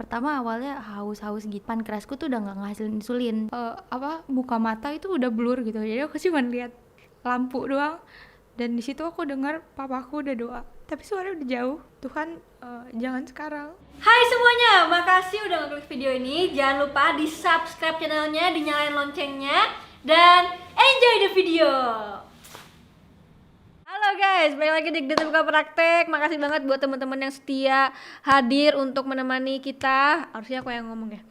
pertama awalnya haus gitu, pankreasku tuh udah nggak ngasilin insulin. Muka mata itu udah blur gitu, jadi aku cuma lihat lampu doang. Dan di situ aku dengar papaku udah doa, tapi suaranya udah jauh. Tuhan, jangan sekarang. Hai semuanya, makasih udah ngeklik video ini. Jangan lupa di subscribe channelnya, dinyalain loncengnya, dan enjoy the video. Halo guys, balik lagi di Dikdit Buka Praktek. Makasih banget buat teman-teman yang setia hadir untuk menemani kita. Harusnya aku yang ngomong ya.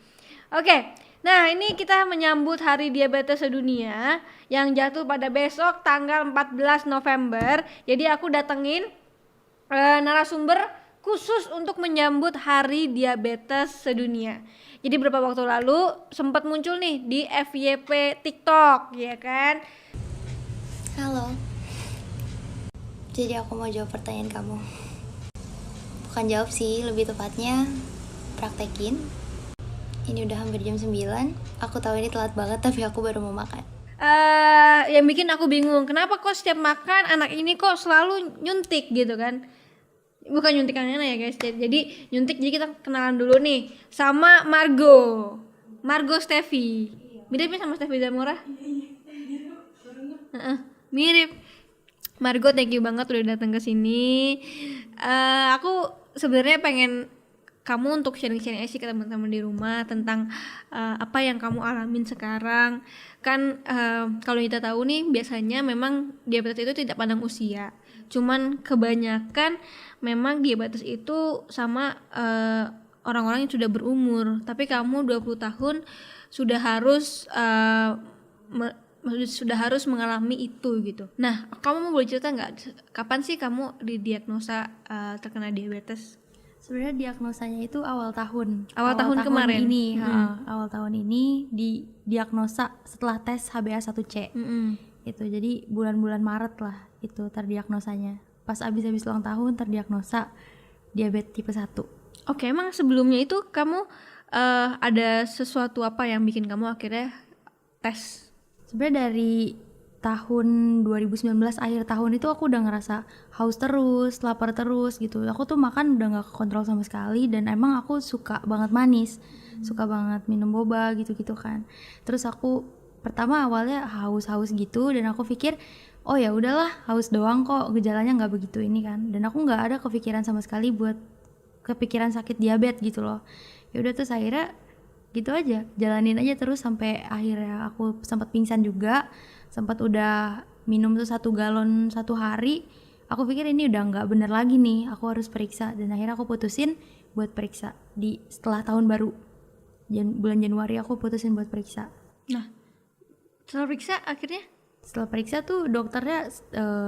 Oke, nah ini kita menyambut Hari Diabetes Sedunia yang jatuh pada besok tanggal 14 November. Jadi aku datengin narasumber khusus untuk menyambut Hari Diabetes Sedunia. Jadi beberapa waktu lalu sempat muncul nih di FYP TikTok, ya kan? Halo. Jadi aku mau jawab pertanyaan kamu. Bukan jawab sih, lebih tepatnya praktekin. Ini udah hampir jam 9. Aku tahu ini telat banget, tapi aku baru mau makan. Yang bikin aku bingung, kenapa kok setiap makan anak ini kok selalu nyuntik gitu kan? Bukan nyuntik aneh ya guys, jadi nyuntik. Jadi kita kenalan dulu nih sama Margo Steffi. Miripnya sama Steffi Zamora. Mirip. Margo, thank you banget udah datang ke sini. Aku sebenarnya pengen kamu untuk sharing-sharing aja sih ke teman-teman di rumah tentang apa yang kamu alamin sekarang. Kan kalau kita tahu nih, biasanya memang diabetes itu tidak pandang usia. Cuman kebanyakan memang diabetes itu sama orang-orang yang sudah berumur. Tapi kamu 20 tahun sudah harus sudah harus mengalami itu gitu. Nah, kamu mau boleh cerita nggak kapan sih kamu didiagnosa terkena diabetes? Sebenarnya diagnosanya itu awal tahun kemarin ini. Awal tahun ini didiagnosa setelah tes HbA1c. Itu jadi bulan-bulan Maret lah itu terdiagnosanya. Pas abis ulang tahun terdiagnosa diabetes tipe 1. Oke, emang sebelumnya itu kamu ada sesuatu apa yang bikin kamu akhirnya tes? Sebenarnya dari tahun 2019 akhir tahun itu aku udah ngerasa haus terus, lapar terus gitu. Aku tuh makan udah gak kontrol sama sekali, dan emang aku suka banget manis, suka banget minum boba gitu-gitu kan. Terus aku pertama awalnya haus gitu, dan aku pikir oh ya udahlah, haus doang kok, gejalanya nggak begitu ini kan. Dan aku nggak ada kepikiran sama sekali buat kepikiran sakit diabetes gitu loh. Ya udah, terus akhirnya gitu aja, jalanin aja terus sampai akhirnya aku sempat pingsan juga, sempat udah minum tuh 1 galon 1 hari. Aku pikir ini udah nggak bener lagi nih, aku harus periksa, dan akhirnya aku putusin buat periksa setelah tahun baru, bulan Januari aku putusin buat periksa. Nah, setelah periksa akhirnya? Setelah periksa tuh dokternya,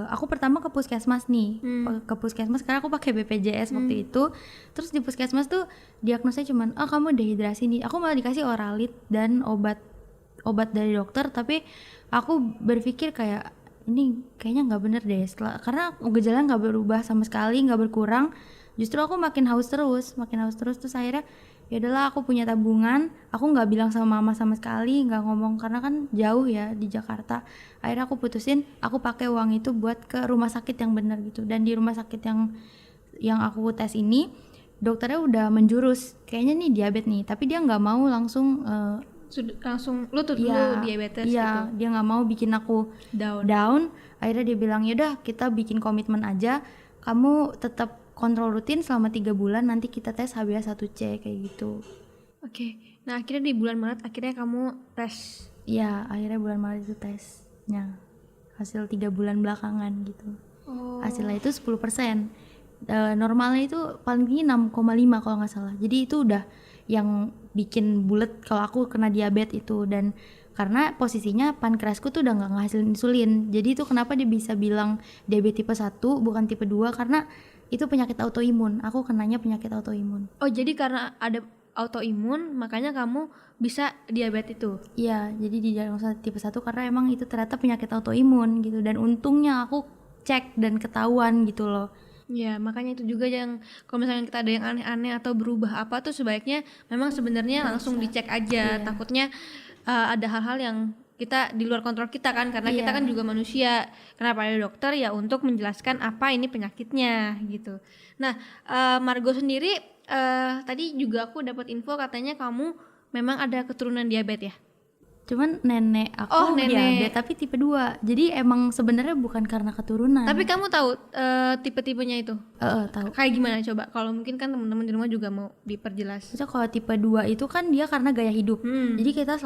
aku pertama ke puskesmas nih, ke puskesmas karena aku pakai BPJS waktu itu. Terus di puskesmas tuh diagnosanya cuman, kamu dehidrasi nih. Aku malah dikasih Oralit dan obat dari dokter, tapi aku berpikir kayak ini kayaknya nggak bener deh, karena gejala nggak berubah sama sekali, nggak berkurang. Justru aku makin haus terus. Terus akhirnya ya udahlah, aku punya tabungan, aku nggak bilang sama mama sama sekali, nggak ngomong karena kan jauh ya di Jakarta. Akhirnya aku putusin aku pakai uang itu buat ke rumah sakit yang benar gitu. Dan di rumah sakit yang aku tes ini, dokternya udah menjurus kayaknya nih diabetes nih, tapi dia nggak mau langsung lutut dulu diabetes gitu. Dia nggak mau bikin aku down. Akhirnya dia bilang yaudah, kita bikin komitmen aja, kamu tetap kontrol rutin selama 3 bulan, nanti kita tes HbA1c kayak gitu. Oke. Nah, akhirnya di bulan Maret akhirnya kamu tes. Iya, akhirnya bulan Maret itu tesnya. Hasil 3 bulan belakangan gitu. Hasilnya itu 10%. Normalnya itu paling tinggi 6,5 kalau nggak salah. Jadi itu udah yang bikin bulet kalau aku kena diabetes itu. Dan karena posisinya pankreasku tuh udah nggak ngasilin insulin, jadi itu kenapa dia bisa bilang diabetes tipe 1 bukan tipe 2, karena itu penyakit autoimun. Aku kenanya penyakit autoimun. Oh, jadi karena ada autoimun makanya kamu bisa diabetes itu? Iya, jadi didiagnosa tipe 1 karena emang itu ternyata penyakit autoimun gitu. Dan untungnya aku cek dan ketahuan gitu loh. Ya, makanya itu juga yang kalau misalnya kita ada yang aneh-aneh atau berubah apa tuh sebaiknya memang sebenarnya langsung dicek aja. Takutnya ada hal-hal yang kita di luar kontrol kita kan, karena kita kan juga manusia. Kenapa ada dokter ya untuk menjelaskan apa ini penyakitnya gitu. Nah, Margo sendiri tadi juga aku dapat info katanya kamu memang ada keturunan diabetes ya. Cuman nenek aku diabetes tapi tipe 2. Jadi emang sebenarnya bukan karena keturunan. Tapi kamu tahu tipe-tipenya itu? Tahu. Kayak gimana coba? Kalau mungkin kan teman-teman di rumah juga mau diperjelas. Maksudnya kalau tipe 2 itu kan dia karena gaya hidup. Jadi kita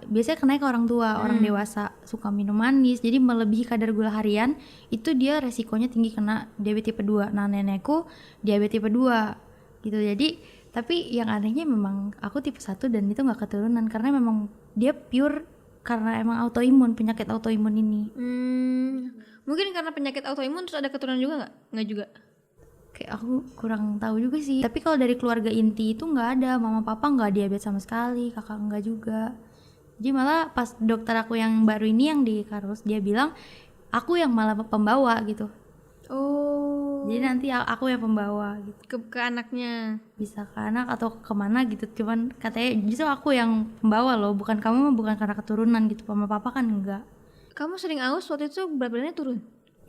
biasanya kena ke orang tua, orang dewasa suka minum manis, jadi melebihi kadar gula harian, itu dia resikonya tinggi kena diabetes tipe 2. Nah, nenekku diabetes tipe 2 gitu. Jadi tapi yang anehnya memang aku tipe 1 dan itu nggak keturunan karena memang dia pure karena emang autoimun, penyakit autoimun ini. Mungkin karena penyakit autoimun terus ada keturunan juga nggak? Nggak juga. Kayak aku kurang tahu juga sih. Tapi kalau dari keluarga inti itu nggak ada, mama papa nggak diabetes sama sekali, kakak nggak juga. Jadi malah pas dokter aku yang baru ini yang di Karus, dia bilang aku yang malah pembawa gitu. Jadi nanti aku yang pembawa gitu. Ke anaknya. Bisa ke anak atau kemana gitu. Cuman katanya justru aku yang pembawa loh, bukan kamu, bukan karena keturunan gitu. Mama papa kan enggak. Kamu sering aus waktu itu berat badannya turun?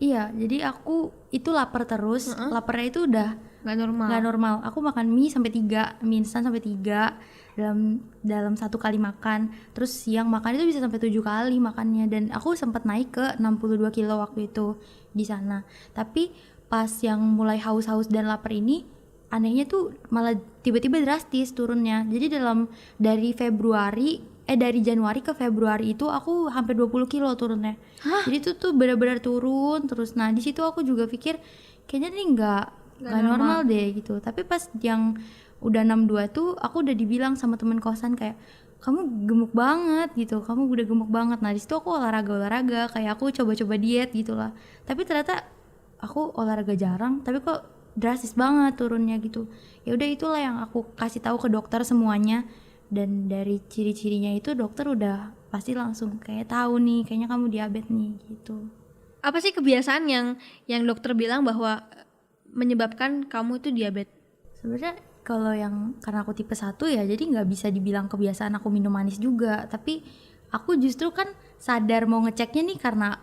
Iya, jadi aku itu lapar terus. Laparnya itu udah Nggak normal. Nggak normal. Aku makan mie instan sampai 3 dalam satu kali makan. Terus siang makan itu bisa sampai 7 kali makannya, dan aku sempat naik ke 62 kilo waktu itu di sana. Tapi pas yang mulai haus-haus dan lapar ini, anehnya tuh malah tiba-tiba drastis turunnya. Jadi dari Januari ke Februari itu aku hampir 20 kilo turunnya. Jadi itu tuh benar-benar turun terus. Nah, di situ aku juga pikir kayaknya nih nggak normal deh gitu. Tapi pas yang udah 62 tuh aku udah dibilang sama temen kosan kayak kamu gemuk banget gitu, kamu udah gemuk banget. Nah, di situ aku olahraga kayak aku coba-coba diet gitulah. Tapi ternyata aku olahraga jarang tapi kok drastis banget turunnya gitu. Ya udah, itulah yang aku kasih tahu ke dokter semuanya, dan dari ciri-cirinya itu dokter udah pasti langsung kayak tahu nih kayaknya kamu diabetes nih gitu. Apa sih kebiasaan yang dokter bilang bahwa menyebabkan kamu itu diabetes? Sebenarnya kalau yang karena aku tipe 1 ya, jadi nggak bisa dibilang kebiasaan aku minum manis juga, tapi aku justru kan sadar mau ngeceknya nih karena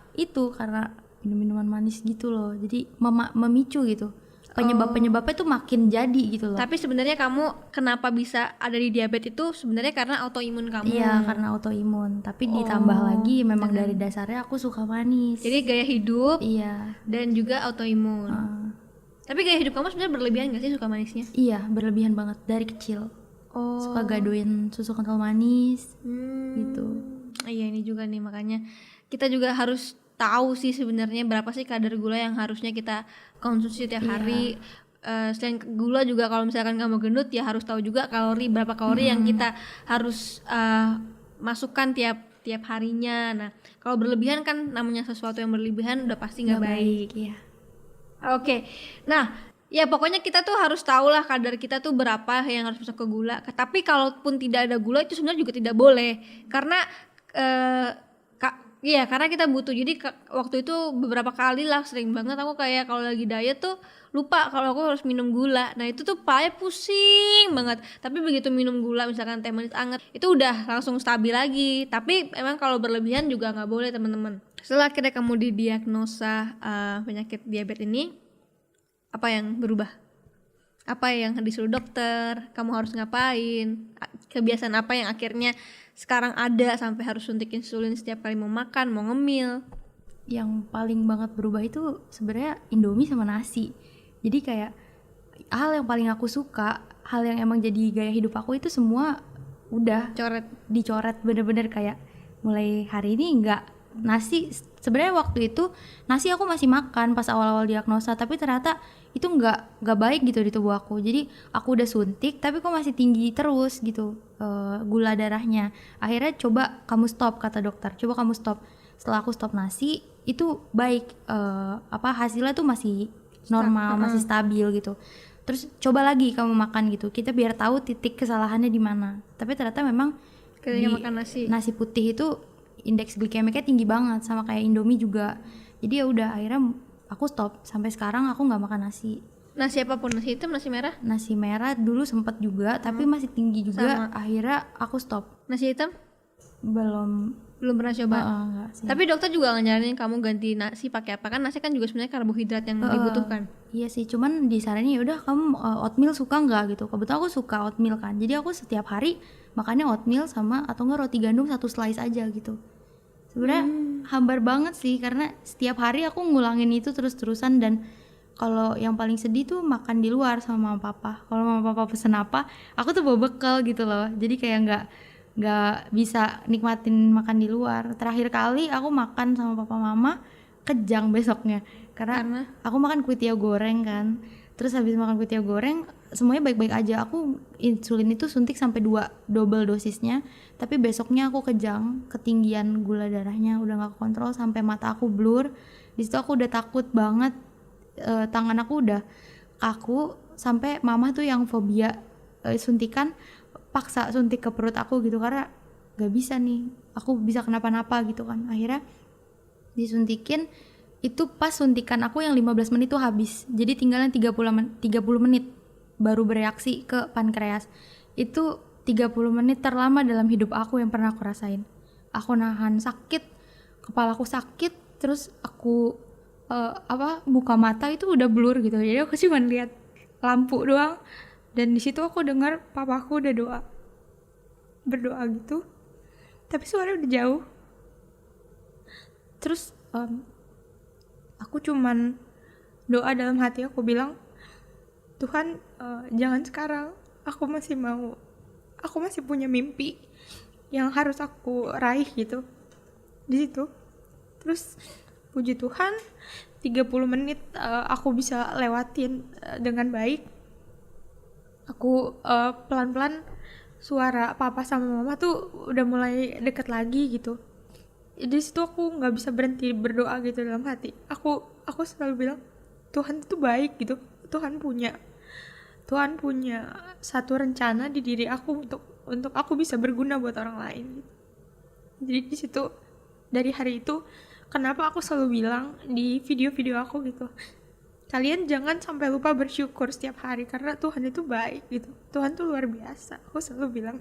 minum minuman manis gitu loh. Jadi memicu gitu. Penyebabnya tuh makin jadi gitu loh. Tapi sebenarnya kamu kenapa bisa ada di diabetes itu sebenarnya karena autoimun kamu. Iya, karena autoimun. Tapi ditambah lagi memang dari dasarnya aku suka manis. Jadi gaya hidup. Iya. Dan juga autoimun. Tapi gaya hidup kamu sebenarnya berlebihan gak sih suka manisnya? Iya, berlebihan banget dari kecil. Suka gadoin susu kental manis gitu. Iya, ini juga nih, makanya kita juga harus tahu sih sebenarnya berapa sih kadar gula yang harusnya kita konsumsi tiap hari. Selain gula juga kalau misalkan kamu gendut ya harus tahu juga berapa kalori yang kita harus masukkan tiap harinya. Nah, kalau berlebihan kan namanya sesuatu yang berlebihan udah pasti nggak baik. Iya. Oke. Nah, ya pokoknya kita tuh harus tahu lah kadar kita tuh berapa yang harus masuk ke gula. Tapi kalaupun tidak ada gula itu sebenarnya juga tidak boleh, karena karena kita butuh. Jadi waktu itu beberapa kali lah, sering banget aku kayak kalau lagi diet tuh lupa kalau aku harus minum gula. Nah, itu tuh payah, pusing banget. Tapi begitu minum gula, misalkan teh manis anget, itu udah langsung stabil lagi. Tapi emang kalau berlebihan juga nggak boleh, teman-teman. Setelah akhirnya kamu didiagnosa penyakit diabetes ini, apa yang berubah? Apa yang disuruh dokter? Kamu harus ngapain? Kebiasaan apa yang akhirnya sekarang ada sampai harus suntik insulin setiap kali mau makan, mau ngemil? Yang paling banget berubah itu sebenarnya Indomie sama nasi. Jadi kayak hal yang paling aku suka, hal yang emang jadi gaya hidup aku itu semua udah dicoret bener-bener. Kayak mulai hari ini enggak nasi. Sebenarnya waktu itu nasi aku masih makan pas awal-awal diagnosa, tapi ternyata itu nggak baik gitu di tubuh aku. Jadi aku udah suntik tapi kok masih tinggi terus gitu gula darahnya. Akhirnya coba kamu stop, kata dokter, coba kamu stop. Setelah aku stop nasi itu baik, hasilnya tuh masih normal, masih stabil gitu. Terus coba lagi kamu makan gitu, kita biar tahu titik kesalahannya di mana. Tapi ternyata memang ketika makan nasi putih itu indeks glikemiknya tinggi banget, sama kayak Indomie juga. Jadi ya udah, akhirnya aku stop. Sampai sekarang aku nggak makan nasi. Nasi apapun, nasi hitam, nasi merah? Nasi merah dulu sempet juga, tapi masih tinggi juga. Akhirnya aku stop. Nasi hitam? Belum Belum pernah coba. Enggak sih. Tapi dokter juga nggak nyaranin kamu ganti nasi pakai apa, kan nasi kan juga sebenarnya karbohidrat yang dibutuhkan. Iya sih, cuman disaranin ya udah kamu oatmeal suka nggak gitu. Kebetulan aku suka oatmeal kan, jadi aku setiap hari makannya oatmeal sama atau enggak roti gandum 1 slice aja gitu. Sebenarnya hambar banget sih karena setiap hari aku ngulangin itu terus-terusan. Dan kalau yang paling sedih tuh makan di luar sama mama papa. Kalau mama papa pesen apa, aku tuh bawa bekal gitu loh. Jadi kayak nggak bisa nikmatin makan di luar. Terakhir kali aku makan sama papa mama kejang besoknya karena aku makan kue tiaw goreng kan. Terus habis makan kue tiaw goreng semuanya baik-baik aja. Aku insulin itu suntik sampai 2 double dosisnya, tapi besoknya aku kejang, ketinggian gula darahnya udah nggak kontrol sampai mata aku blur. Di situ aku udah takut banget. Tangan aku udah kaku sampai mama tuh yang fobia suntikan paksa suntik ke perut aku gitu karena gak bisa nih, aku bisa kenapa-napa gitu kan. Akhirnya disuntikin, itu pas suntikan aku yang 15 menit tuh habis, jadi tinggalnya 30 menit baru bereaksi ke pankreas. Itu 30 menit terlama dalam hidup aku yang pernah aku rasain. Aku nahan sakit, kepalaku sakit, terus aku buka mata itu udah blur gitu, jadi aku cuma lihat lampu doang. Dan di situ aku dengar papaku udah berdoa gitu, tapi suara udah jauh. Terus aku cuman doa dalam hati, aku bilang, Tuhan jangan sekarang, aku masih punya mimpi yang harus aku raih gitu di situ. Terus puji Tuhan 30 menit aku bisa lewatin dengan baik. Aku pelan-pelan suara papa sama mama tuh udah mulai deket lagi gitu. Di situ aku nggak bisa berhenti berdoa gitu dalam hati. Aku selalu bilang Tuhan itu baik gitu. Tuhan punya satu rencana di diri aku untuk aku bisa berguna buat orang lain gitu. Jadi di situ, dari hari itu kenapa aku selalu bilang di video-video aku gitu, kalian jangan sampai lupa bersyukur setiap hari karena Tuhan itu baik gitu. Tuhan tuh luar biasa. Aku selalu bilang.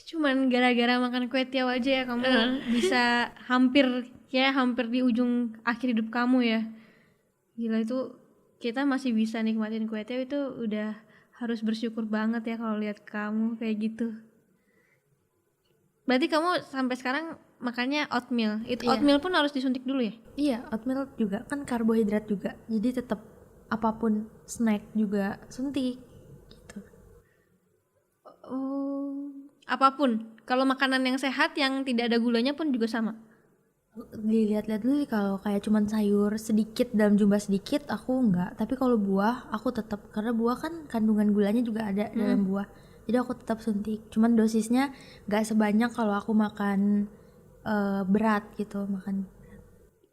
Cuman gara-gara makan kue tiaw aja ya kamu bisa hampir di ujung akhir hidup kamu ya. Gila, itu kita masih bisa nikmatin kue tiaw, itu udah harus bersyukur banget ya kalau lihat kamu kayak gitu. Berarti kamu sampai sekarang makannya oatmeal. Itu oatmeal pun harus disuntik dulu ya? Iya, oatmeal juga kan karbohidrat juga. Jadi tetap apapun snack juga suntik gitu. Oh, apapun. Kalau makanan yang sehat yang tidak ada gulanya pun juga sama. Dilihat-lihat dulu sih, kalau kayak cuman sayur sedikit dalam jumlah sedikit aku enggak. Tapi kalau buah aku tetap, karena buah kan kandungan gulanya juga ada dalam buah. Jadi aku tetap suntik. Cuman dosisnya enggak sebanyak kalau aku makan berat gitu,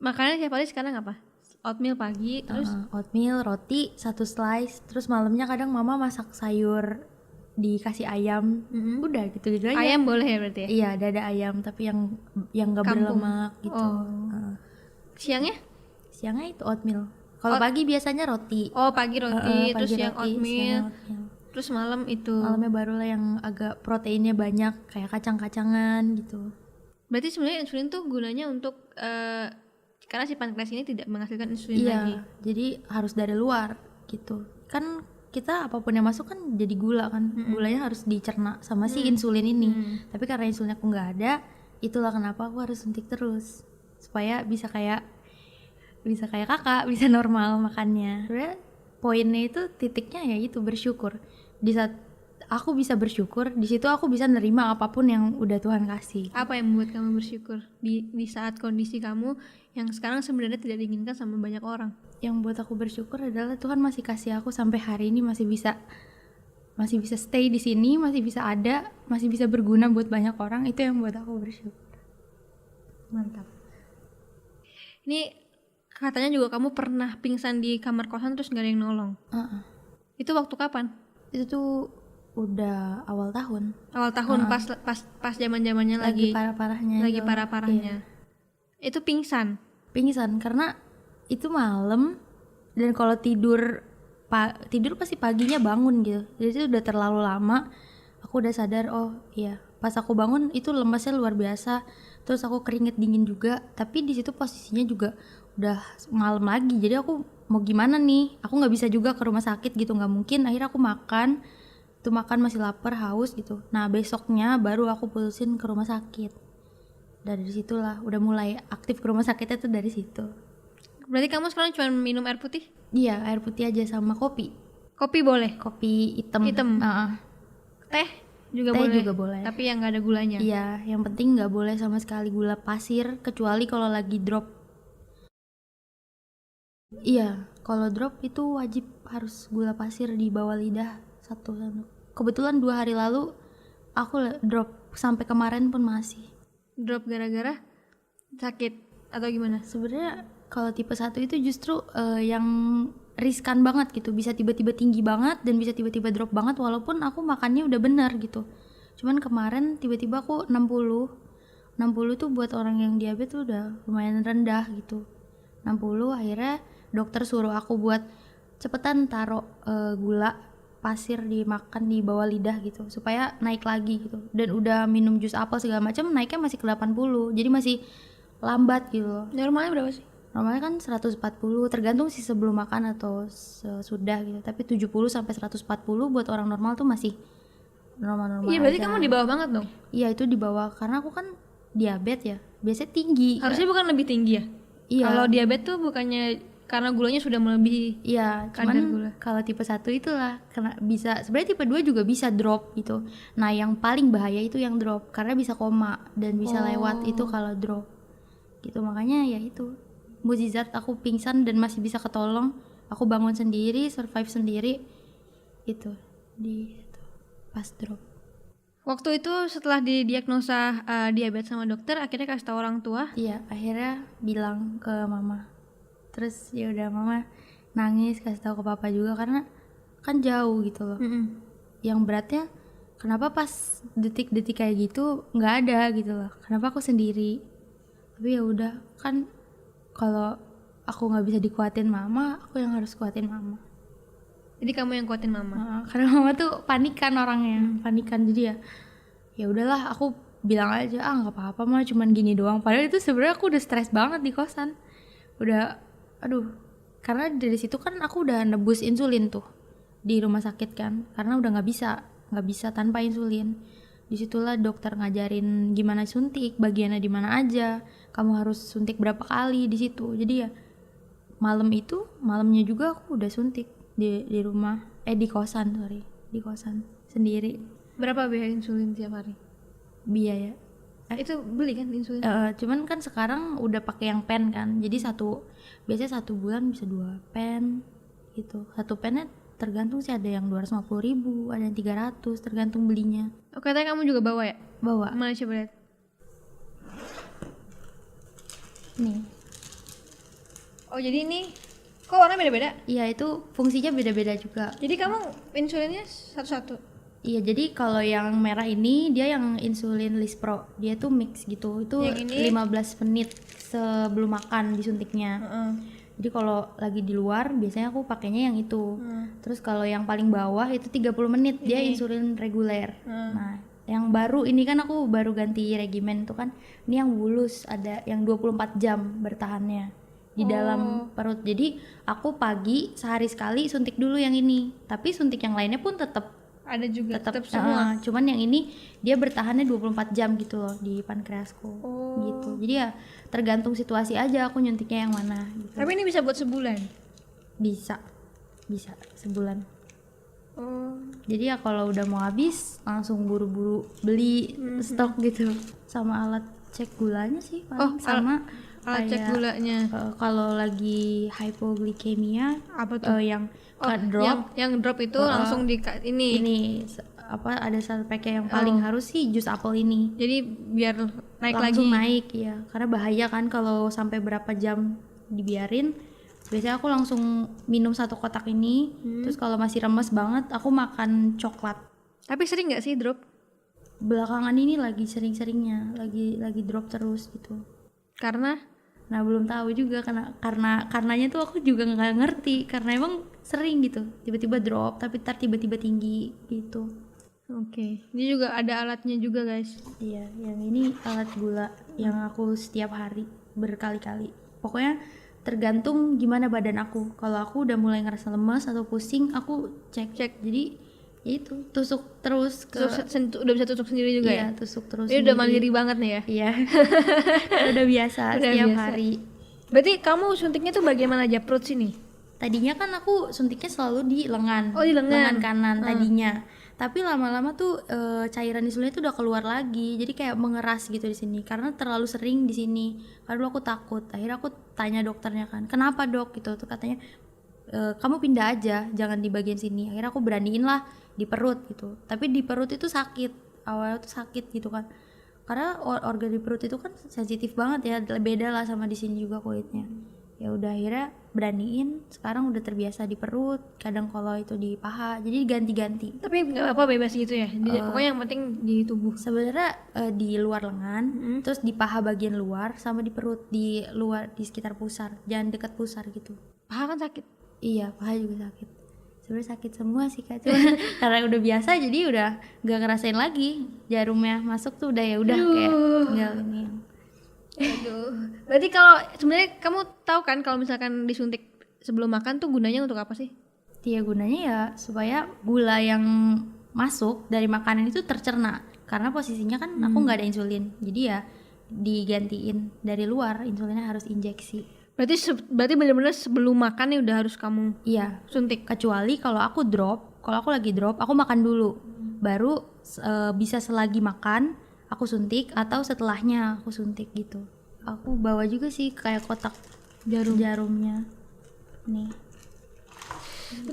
Makannya tiap hari sekarang apa? Oatmeal pagi, terus oatmeal, roti 1 slice, terus malamnya kadang mama masak sayur dikasih ayam, udah gitu aja. Ayam boleh ya berarti ya? Iya, dada ayam tapi yang nggak berlemak gitu. Siangnya itu oatmeal. Kalau pagi biasanya roti. Pagi roti, terus siang oatmeal. Oatmeal. Terus malam itu. Malamnya barulah yang agak proteinnya banyak kayak kacang-kacangan gitu. Berarti sebenarnya insulin tuh gunanya untuk karena si pankreas ini tidak menghasilkan insulin lagi. Jadi harus dari luar gitu. Kan kita apapun yang masuk kan jadi gula kan. Gulanya harus dicerna sama si insulin ini. Tapi karena insulin aku nggak ada, itulah kenapa aku harus suntik terus supaya bisa kayak kakak, bisa normal makannya. Sebenarnya poinnya itu, titiknya ya itu, bersyukur. Di saat aku bisa bersyukur, di situ aku bisa nerima apapun yang udah Tuhan kasih. Apa yang membuat kamu bersyukur di saat kondisi kamu yang sekarang sebenarnya tidak diinginkan sama banyak orang? Yang buat aku bersyukur adalah Tuhan masih kasih aku sampai hari ini, masih bisa stay di sini, masih bisa ada, masih bisa berguna buat banyak orang. Itu yang buat aku bersyukur. Mantap. Ini katanya juga kamu pernah pingsan di kamar kosan terus gak ada yang nolong. Itu waktu kapan? Itu tuh udah awal tahun. Pas zaman-zamannya lagi parah-parahnya. Iya. Itu pingsan karena itu malam, dan kalau tidur pasti paginya bangun gitu. Jadi itu udah terlalu lama. Aku udah sadar, oh iya pas aku bangun itu lemesnya luar biasa, terus aku keringet dingin juga, tapi di situ posisinya juga udah malam lagi, jadi aku mau gimana nih, aku nggak bisa juga ke rumah sakit gitu, nggak mungkin. Akhirnya aku makan, itu makan masih lapar haus gitu. Nah besoknya baru aku putusin ke rumah sakit. Dari situlah udah mulai aktif ke rumah sakitnya tuh dari situ. Berarti kamu sekarang cuma minum air putih? Iya, air putih aja sama kopi. Kopi boleh? Kopi hitam. Teh juga Teh boleh? juga boleh. Tapi yang nggak ada gulanya? Iya, yang penting nggak boleh sama sekali gula pasir, kecuali kalau lagi drop. Iya, kalau drop itu wajib harus gula pasir di bawah lidah 1 sendok. Kebetulan 2 hari lalu aku drop, sampai kemarin pun masih. Drop gara-gara sakit atau gimana? Sebenarnya kalau tipe 1 itu justru yang riskan banget gitu, bisa tiba-tiba tinggi banget dan bisa tiba-tiba drop banget walaupun aku makannya udah benar gitu. Cuman kemarin tiba-tiba aku 60 tuh buat orang yang diabetes tuh udah lumayan rendah gitu. 60 akhirnya dokter suruh aku buat cepetan taruh gula pasir dimakan di bawah lidah gitu supaya naik lagi gitu. Dan udah minum jus apel segala macam naiknya masih ke 80, jadi masih lambat gitu loh. Normalnya berapa sih? Normalnya kan 140, tergantung sih sebelum makan atau sesudah gitu. Tapi 70 sampai 140 buat orang normal tuh masih normal-normal. Iya, berarti aja. kamu di bawah banget dong. Iya, itu di bawah karena aku kan diabetes ya. Biasanya tinggi. Harusnya bukan lebih tinggi ya? Iya. Kalau diabetes tuh bukannya karena gulanya sudah melebihi. Iya, kadar gula. cuman kalau tipe 1 itulah kena bisa. Sebenarnya tipe 2 juga bisa drop gitu. Nah, yang paling bahaya itu yang drop karena bisa koma dan bisa lewat itu kalau drop. Gitu, makanya ya itu. Mukjizat aku pingsan dan masih bisa ketolong. Aku bangun sendiri, survive sendiri. Itu pas drop. Waktu itu setelah didiagnosa diabetes sama dokter, akhirnya kasih tahu orang tua? Iya, akhirnya bilang ke mama. Terus ya udah mama nangis kasih tahu ke papa juga karena kan jauh gitu loh. Yang beratnya kenapa pas detik-detik kayak gitu nggak ada gitu loh. Kenapa aku sendiri? Tapi ya udah kan kalau aku nggak bisa dikuatin mama, aku yang harus kuatin mama. Jadi kamu yang kuatin mama? Karena mama tuh panikan orangnya, panikan. Jadi ya udahlah aku bilang aja nggak apa-apa mah cuman gini doang. Padahal itu sebenarnya aku udah stres banget di kosan. Udah karena dari situ kan aku udah nebus insulin tuh di rumah sakit kan, karena udah nggak bisa tanpa insulin. Disitulah dokter ngajarin gimana suntik, bagiannya di mana aja, kamu harus suntik berapa kali di situ. Jadi ya malamnya juga aku udah suntik di rumah, di kosan sendiri. Berapa biaya insulin tiap hari? Biaya itu beli kan insulin? Cuman kan sekarang udah pakai yang pen kan, jadi biasanya 1 bulan bisa 2 pen gitu. 1 pennya tergantung sih, ada yang 250.000, ada yang 300, tergantung belinya. Oh, katanya kamu juga bawa ya? Bawa. Mana coba lihat? Nih. Oh, jadi ini kok warna beda-beda? Iya, itu fungsinya beda-beda juga. Jadi kamu insulinnya satu-satu? Iya, jadi kalau yang merah ini dia yang insulin Lispro, dia tuh mix gitu. Itu 15 menit sebelum makan disuntiknya. Jadi kalau lagi di luar biasanya aku pakainya yang itu. Terus kalau yang paling bawah itu 30 menit dia insulin reguler. Nah, yang baru ini kan aku baru ganti regimen tuh kan. Ini yang bulus, ada yang 24 jam bertahannya di dalam perut. Jadi aku pagi sehari sekali suntik dulu yang ini. Tapi suntik yang lainnya pun tetap ada juga, tetap semua. Cuman yang ini dia bertahannya 24 jam gitu loh di pankreasku. Gitu. Jadi ya tergantung situasi aja aku nyuntiknya yang mana gitu. Tapi ini bisa buat sebulan? Bisa sebulan. Jadi ya kalau udah mau habis langsung buru-buru beli stok gitu. Sama alat cek gulanya sih paling. Sama alat cek gulanya. Kalau lagi hypoglikemia apa tuh? Yang drop, yang drop itu langsung di ini ada satu pakai yang paling harus sih jus apel ini. Jadi biar naik langsung lagi. Naik ya, karena bahaya kan kalau sampai berapa jam dibiarin. Biasanya aku langsung minum 1 kotak ini. Terus kalau masih remes banget aku makan coklat. Tapi sering nggak sih drop? Belakangan ini lagi sering-seringnya, lagi drop terus gitu. Karena? Nah belum tahu juga karenanya tuh aku juga nggak ngerti, karena emang sering gitu tiba-tiba drop tapi tiba-tiba tinggi gitu. Oke. Ini juga ada alatnya juga guys. Iya, yang ini alat gula yang aku setiap hari berkali-kali. Pokoknya tergantung gimana badan aku. Kalau aku udah mulai ngerasa lemas atau pusing, aku cek. Jadi ya itu tusuk terus ke Udah bisa tusuk sendiri juga iya, ya? tusuk terus. Ini udah sendiri. mandiri banget nih ya? Iya. Udah biasa Udah setiap biasa. hari. Berarti kamu suntiknya tuh bagaimana aja perut sini? Tadinya kan aku suntiknya selalu di lengan. Oh, di lengan. Kanan tadinya. Tapi lama-lama tuh cairan insulinnya tuh udah keluar lagi. Jadi kayak mengeras gitu di sini karena terlalu sering di sini. Karena dulu aku takut. Akhirnya aku tanya dokternya kan, "Kenapa, Dok?" gitu. Tuh katanya kamu pindah aja, jangan di bagian sini. Akhirnya aku beraniin lah di perut gitu. Tapi di perut itu sakit. Awalnya tuh sakit gitu kan. Karena organ di perut itu kan sensitif banget ya, beda lah sama di sini juga kulitnya. Ya udah akhirnya beraniin, sekarang udah terbiasa di perut, kadang kalau itu di paha, jadi ganti-ganti. Tapi nggak apa bebas gitu ya? Pokoknya yang penting di tubuh. Sebenarnya di luar lengan, terus di paha bagian luar sama di perut, di luar di sekitar pusar, jangan dekat pusar gitu. Paha kan sakit. Iya, paha juga sakit. Sebenarnya sakit semua sih Kak, cuma karena udah biasa jadi udah gak ngerasain lagi jarumnya masuk tuh udah ya udah kayak tinggal ini. Aduh. Berarti kalau sebenarnya kamu tahu kan kalau misalkan disuntik sebelum makan tuh gunanya untuk apa sih? Iya gunanya ya supaya gula yang masuk dari makanan itu tercerna karena posisinya kan aku nggak ada insulin jadi ya digantiin dari luar insulinnya harus injeksi. Berarti benar-benar sebelum makan nih udah harus kamu Iya suntik. kecuali kalau aku lagi drop aku makan dulu baru bisa selagi makan aku suntik atau setelahnya aku suntik gitu. Aku bawa juga sih kayak kotak jarumnya nih.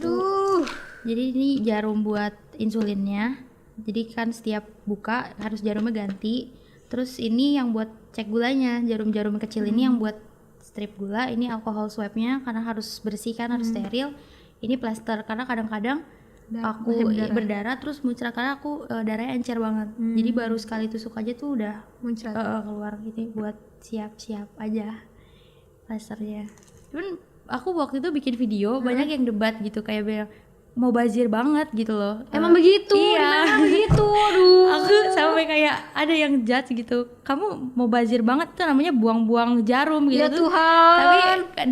Aduh. Jadi ini jarum buat insulinnya. Jadi kan setiap buka harus jarumnya ganti. Terus ini yang buat cek gulanya, jarum-jarum kecil ini yang buat strip gula. Ini alkohol swabnya karena harus bersih kan, harus steril. Ini plaster karena kadang-kadang aku berdarah terus muncrat karena aku darahnya encer banget. Jadi baru sekali tusuk aja tuh udah Muncrat. keluar gitu buat siap-siap aja plasternya. Cuman aku waktu itu bikin video banyak yang debat gitu kayak bilang mau bazir banget gitu loh. Emang begitu? Iya. Dimana begitu? Aduh. Aku sampai kayak ada yang judge gitu. Kamu mau bazir banget tuh namanya buang-buang jarum gitu. Ya Tuhan. Tapi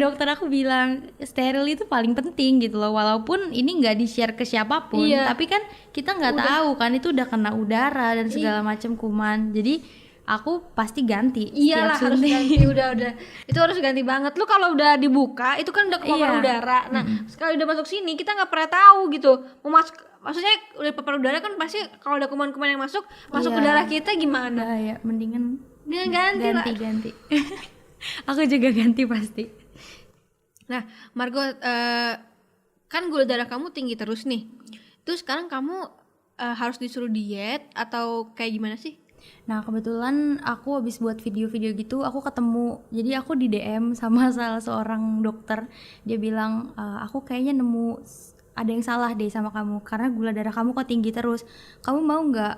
dokter aku bilang steril itu paling penting gitu loh. Walaupun ini nggak di-share ke siapapun, Iya. tapi kan kita nggak tahu kan itu udah kena udara dan segala macam kuman. Jadi aku pasti ganti Iyalah setiap harus suntik. ganti udah itu harus ganti banget. Lu kalau udah dibuka itu kan udah kepapar Iya. udara. Nah, sekali udah masuk sini kita nggak pernah tahu gitu. Mau masuk maksudnya udah kepapar udara kan pasti kalau ada kuman-kuman yang masuk ke Iya. darah kita gimana? Ya mendingan Dengan ganti lah. ganti. Aku juga ganti pasti. Nah, Margot kan gula darah kamu tinggi terus nih. Terus sekarang kamu harus disuruh diet atau kayak gimana sih? Nah kebetulan aku habis buat video-video gitu aku ketemu, jadi aku di DM sama salah seorang dokter. Dia bilang aku kayaknya nemu ada yang salah deh sama kamu karena gula darah kamu kok tinggi terus. Kamu mau nggak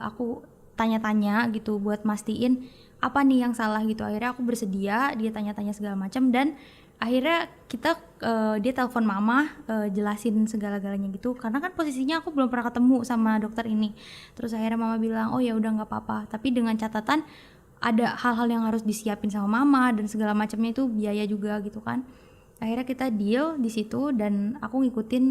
aku tanya-tanya gitu buat mastiin apa nih yang salah gitu. Akhirnya aku bersedia, dia tanya-tanya segala macam dan akhirnya dia telepon mama jelasin segala-galanya gitu karena kan posisinya aku belum pernah ketemu sama dokter ini. Terus akhirnya mama bilang oh ya udah nggak apa-apa tapi dengan catatan ada hal-hal yang harus disiapin sama mama dan segala macamnya itu biaya juga gitu kan. Akhirnya kita deal di situ dan aku ngikutin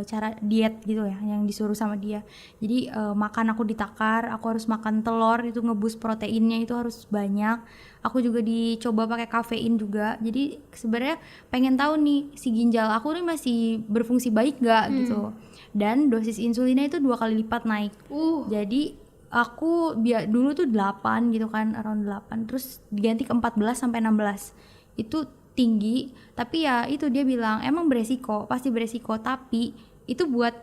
cara diet gitu ya yang disuruh sama dia. Jadi makan aku ditakar, aku harus makan telur itu ngebus proteinnya itu harus banyak. Aku juga dicoba pakai kafein juga. Jadi sebenarnya pengen tahu nih si ginjal aku nih masih berfungsi baik gak gitu. Dan dosis insulinnya itu 2 kali lipat naik. Jadi aku dulu tuh 8 gitu kan, around 8 terus diganti ke 14 sampai 16. Itu tinggi, tapi ya itu dia bilang emang beresiko, pasti beresiko, tapi itu buat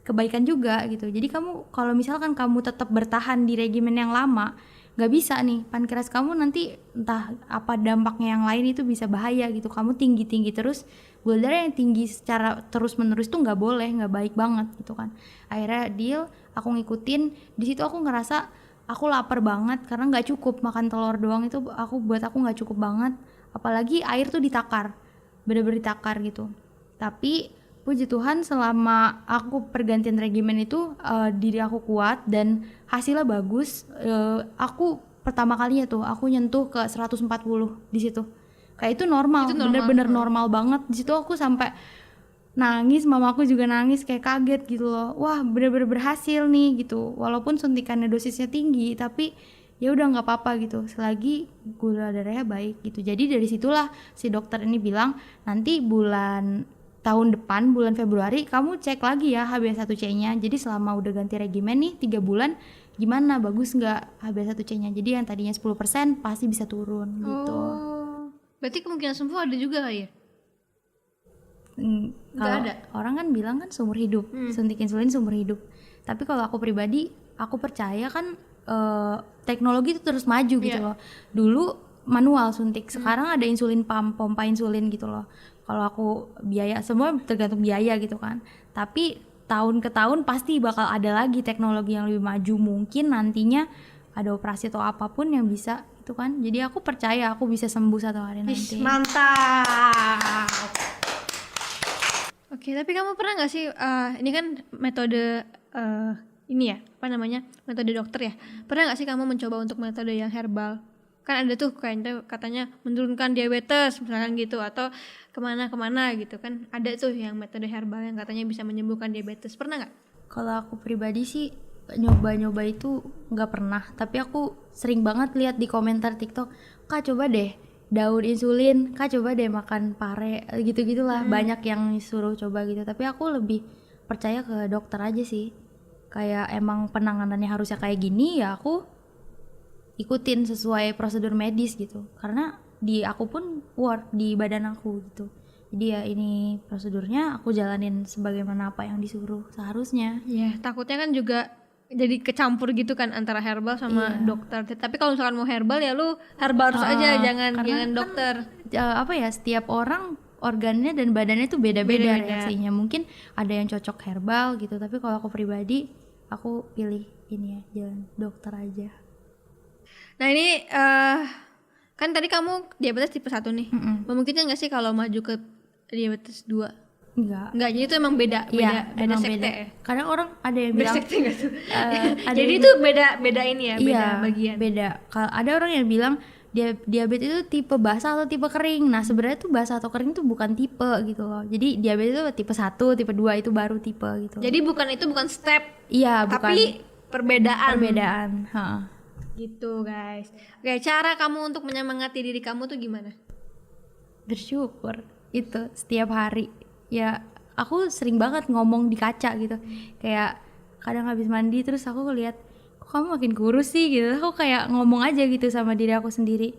kebaikan juga gitu. Jadi kamu kalau misalkan kamu tetap bertahan di regimen yang lama, nggak bisa nih pankreas kamu nanti entah apa dampaknya yang lain itu bisa bahaya gitu. Kamu tinggi terus, gula darah yang tinggi secara terus menerus tuh nggak boleh, nggak baik banget gitu kan. Akhirnya deal, aku ngikutin. Di situ aku ngerasa aku lapar banget karena nggak cukup makan telur doang itu buat aku nggak cukup banget. Apalagi air tuh ditakar, bener-bener ditakar gitu. Tapi Puji Tuhan selama aku pergantian regimen itu diri aku kuat dan hasilnya bagus. Aku pertama kalinya tuh aku nyentuh ke 140 di situ. Kayak itu normal, Itu normal. bener-bener normal banget. Di situ aku sampai nangis, mamaku juga nangis kayak kaget gitu loh. Wah, bener-bener berhasil nih gitu. Walaupun suntikannya dosisnya tinggi, tapi ya udah nggak apa-apa gitu. Selagi gula darahnya baik gitu. Jadi dari situlah si dokter ini bilang nanti tahun depan bulan Februari kamu cek lagi ya HbA1c-nya. Jadi selama udah ganti regimen nih 3 bulan gimana, bagus nggak HbA1c-nya. Jadi yang tadinya 10% pasti bisa turun gitu. Berarti kemungkinan sembuh ada juga kali ya? Kalau ada. orang kan bilang kan seumur hidup, suntik insulin seumur hidup. Tapi kalau aku pribadi, aku percaya kan teknologi itu terus maju gitu loh. Dulu manual suntik, sekarang ada insulin pump, pompa insulin gitu loh. Kalau aku biaya, semua tergantung biaya gitu kan. Tapi tahun ke tahun pasti bakal ada lagi teknologi yang lebih maju. Mungkin nantinya ada operasi atau apapun yang bisa itu kan. Jadi aku percaya aku bisa sembuh satu hari nanti. Mantap. Oke, tapi kamu pernah nggak sih ini kan metode ini ya, apa namanya, metode dokter ya, pernah nggak sih kamu mencoba untuk metode yang herbal? Kan ada tuh kayaknya katanya menurunkan diabetes misalkan gitu, atau kemana gitu kan, ada tuh yang metode herbal yang katanya bisa menyembuhkan diabetes. Pernah nggak? Kalau aku pribadi sih nyoba-nyoba itu nggak pernah, tapi aku sering banget lihat di komentar TikTok, Kak coba deh daun insulin, Kak coba deh makan pare, gitu-gitulah. Banyak yang suruh coba gitu, tapi aku lebih percaya ke dokter aja sih. Kayak emang penanganannya harusnya kayak gini, ya aku ikutin sesuai prosedur medis gitu. Karena di aku pun work di badan aku gitu. Jadi ya ini prosedurnya aku jalanin sebagaimana apa yang disuruh seharusnya. Iya, takutnya kan juga jadi kecampur gitu kan antara herbal sama dokter. Tapi kalau misalkan mau herbal ya lu herbal harus aja, jangan dokter. Apa ya, setiap orang organnya dan badannya tuh beda-beda reaksinya. Mungkin ada yang cocok herbal gitu, tapi kalau aku pribadi aku pilih ini ya, jalan dokter aja. Nah ini kan tadi kamu diabetes tipe 1 nih. Memungkinkan nggak sih kalau maju ke diabetes 2? Enggak, jadi itu emang beda sekte beda. ya? Kadang orang ada yang bilang sekte nggak tuh? ada Jadi yang itu beda ini ya, beda bagian. Beda. Kalau ada orang yang bilang diabetes itu tipe basah atau tipe kering. Nah, sebenarnya tuh basah atau kering itu bukan tipe gitu loh. Jadi diabetes itu tipe 1, tipe 2 itu baru tipe gitu. Jadi bukan step. Iya, tapi perbedaan. Gitu, guys. Oke, cara kamu untuk menyemangati diri kamu tuh gimana? Bersyukur. Itu setiap hari. Ya, aku sering banget ngomong di kaca gitu. Kayak kadang habis mandi terus aku lihat, kok kamu makin kurus sih gitu. Aku kayak ngomong aja gitu sama diri aku sendiri.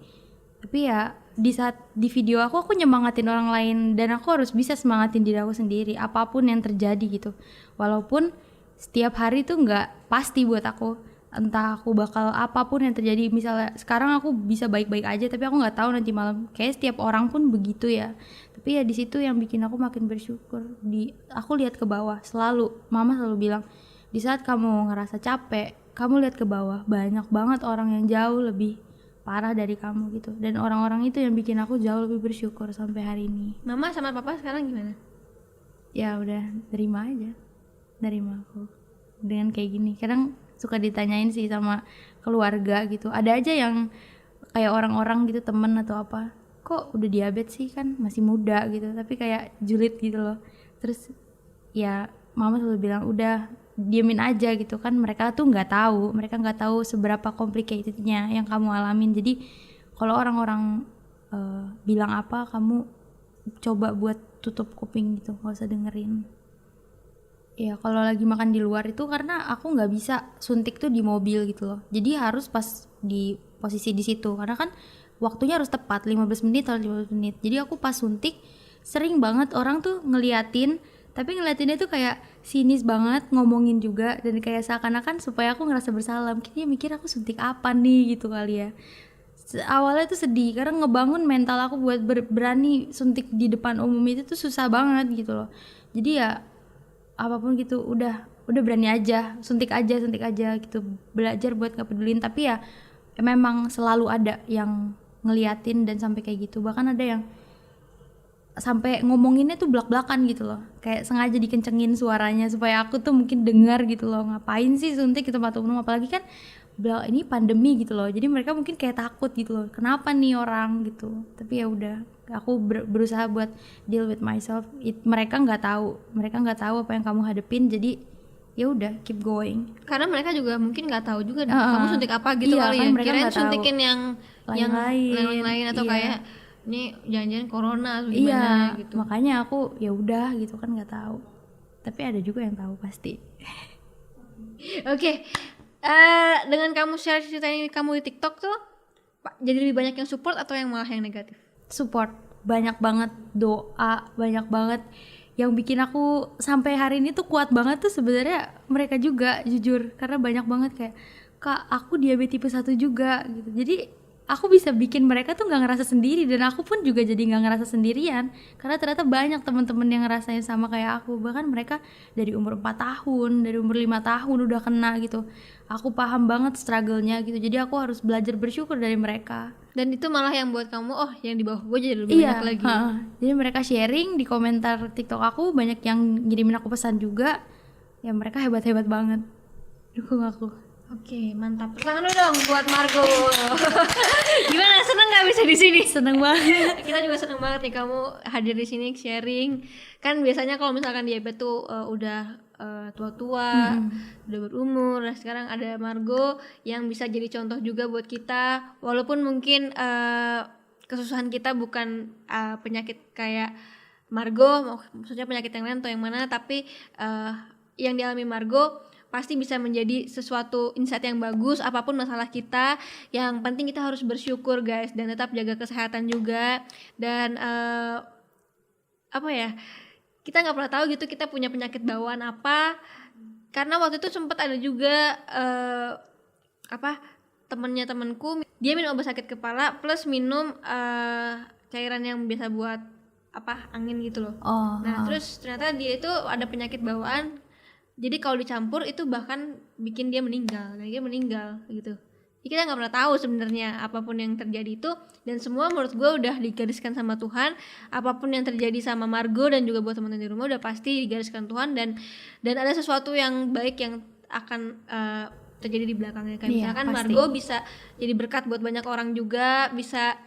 Tapi ya di saat di video aku nyemangatin orang lain, dan aku harus bisa semangatin diri aku sendiri apapun yang terjadi gitu. Walaupun setiap hari tuh nggak pasti buat aku, entah aku bakal apapun yang terjadi. Misalnya sekarang aku bisa baik-baik aja, tapi aku nggak tahu nanti malam. Kayak setiap orang pun begitu ya. Tapi ya di situ yang bikin aku makin bersyukur. Aku lihat ke bawah selalu. Mama selalu bilang, di saat kamu ngerasa capek, kamu lihat ke bawah, banyak banget orang yang jauh lebih parah dari kamu gitu. Dan orang-orang itu yang bikin aku jauh lebih bersyukur sampai hari ini. Mama sama papa sekarang gimana? Ya udah, terima aja. Nerima aku dengan kayak gini. Kadang suka ditanyain sih sama keluarga gitu. Ada aja yang kayak orang-orang gitu, temen atau apa, kok udah diabetes sih, kan masih muda gitu. Tapi kayak julid gitu loh. Terus ya mama selalu bilang, udah diemin aja gitu kan, mereka tuh nggak tahu seberapa complicatednya yang kamu alamin. Jadi kalau orang-orang bilang apa, kamu coba buat tutup kuping gitu, nggak usah dengerin. Ya kalau lagi makan di luar itu, karena aku nggak bisa suntik tuh di mobil gitu loh, jadi harus pas di posisi di situ, karena kan waktunya harus tepat 15 menit atau 15 menit. Jadi aku pas suntik sering banget orang tuh ngeliatin, tapi ngeliatinnya tuh kayak sinis banget, ngomongin juga, dan kayak seakan-akan supaya aku ngerasa bersalah. Mungkin dia mikir aku suntik apa nih gitu kali ya. Awalnya tuh sedih karena ngebangun mental aku buat berani suntik di depan umum itu tuh susah banget gitu loh. Jadi ya apapun gitu, udah berani aja, suntik aja gitu, belajar buat gak pedulin. Tapi ya memang selalu ada yang ngeliatin dan sampai kayak gitu. Bahkan ada yang sampai ngomonginnya tuh belak-belakan gitu loh, kayak sengaja dikencengin suaranya supaya aku tuh mungkin dengar gitu loh. Ngapain sih suntik di tempat umum, apalagi kan ini pandemi gitu loh, jadi mereka mungkin kayak takut gitu loh, kenapa nih orang gitu. Tapi ya udah, aku berusaha buat deal with myself. Mereka nggak tahu apa yang kamu hadepin, jadi ya udah keep going. Karena mereka juga mungkin nggak tahu juga kamu suntik apa gitu iya, kali kan ya, mereka kirain nggak tahu. suntikin yang lain-lain atau iya. kayak ini jangan-jangan corona atau Iya, gimana gitu. makanya aku ya udah gitu kan, nggak tahu. Tapi ada juga yang tahu pasti. Oke. Dengan kamu share cerita ini kamu di TikTok tuh jadi lebih banyak yang support atau yang malah yang negatif? Support, banyak banget doa, banyak banget. Yang bikin aku sampai hari ini tuh kuat banget tuh sebenarnya mereka juga, jujur. Karena banyak banget kayak, "Kak, aku diabetes tipe 1 juga," gitu. Jadi aku bisa bikin mereka tuh nggak ngerasa sendiri, dan aku pun juga jadi nggak ngerasa sendirian karena ternyata banyak teman-teman yang ngerasain sama kayak aku. Bahkan mereka dari umur 4 tahun, dari umur 5 tahun udah kena gitu. Aku paham banget struggle-nya gitu, jadi aku harus belajar bersyukur dari mereka. Dan itu malah yang buat kamu, oh yang di bawah gue jadi lebih banyak lagi. Jadi mereka sharing di komentar TikTok aku, banyak yang ngirimin aku pesan juga. Ya mereka hebat-hebat banget, dukung aku. Oke, mantap. Tangan dulu dong buat Margo. Gimana, seneng nggak bisa di sini? Seneng banget. Kita juga seneng banget nih kamu hadir di sini sharing. Kan biasanya kalau misalkan diabetes tuh udah tua-tua, udah berumur. Nah sekarang ada Margo yang bisa jadi contoh juga buat kita. Walaupun mungkin kesusahan kita bukan penyakit kayak Margo, maksudnya penyakit yang lain atau yang mana, tapi yang dialami Margo pasti bisa menjadi sesuatu insight yang bagus apapun masalah kita. Yang penting kita harus bersyukur guys, dan tetap jaga kesehatan juga. Dan apa ya, kita nggak pernah tahu gitu kita punya penyakit bawaan apa. Karena waktu itu sempat ada juga temenku dia minum obat sakit kepala plus minum cairan yang biasa buat angin gitu loh. Nah terus ternyata dia itu ada penyakit bawaan. Jadi kalau dicampur itu bahkan bikin dia meninggal, gitu. Jadi kita nggak pernah tahu sebenarnya apapun yang terjadi itu, dan semua menurut gue udah digariskan sama Tuhan. Apapun yang terjadi sama Margo dan juga buat teman-teman di rumah udah pasti digariskan Tuhan, dan ada sesuatu yang baik yang akan terjadi di belakangnya. Kayak misalkan pasti. Margo bisa jadi berkat buat banyak orang juga, bisa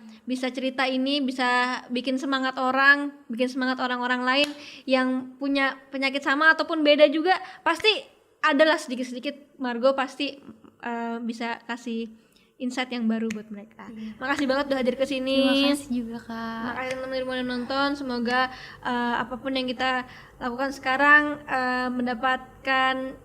cerita ini, bisa bikin semangat orang-orang lain yang punya penyakit sama ataupun beda juga. Pasti adalah sedikit-sedikit Margo pasti bisa kasih insight yang baru buat mereka. Makasih banget udah hadir ke sini. Terima kasih juga Kak. Makasih teman-teman yang nonton. Semoga apapun yang kita lakukan sekarang mendapatkan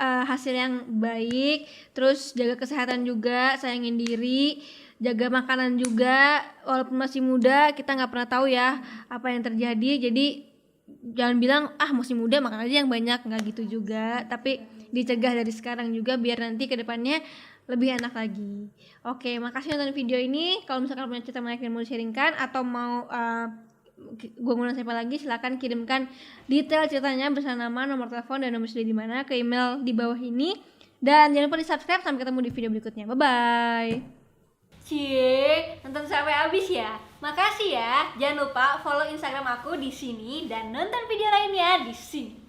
hasil yang baik. Terus jaga kesehatan juga, sayangin diri, jaga makanan juga. Walaupun masih muda, kita nggak pernah tahu ya apa yang terjadi. Jadi jangan bilang masih muda makan aja yang banyak, nggak gitu juga. Tapi dicegah dari sekarang juga biar nanti kedepannya lebih enak lagi. Oke, makasih nonton video ini. Kalau misalkan punya cerita menarik yang mau sharingkan atau mau gue ngundang siapa lagi, silakan kirimkan detail ceritanya bersama nama, nomor telepon, dan nomor di mana ke email di bawah ini. Dan jangan lupa di subscribe. Sampai ketemu di video berikutnya. Bye bye. Cie, nonton sampai habis ya. Makasih ya. Jangan lupa follow Instagram aku di sini dan nonton video lainnya di sini.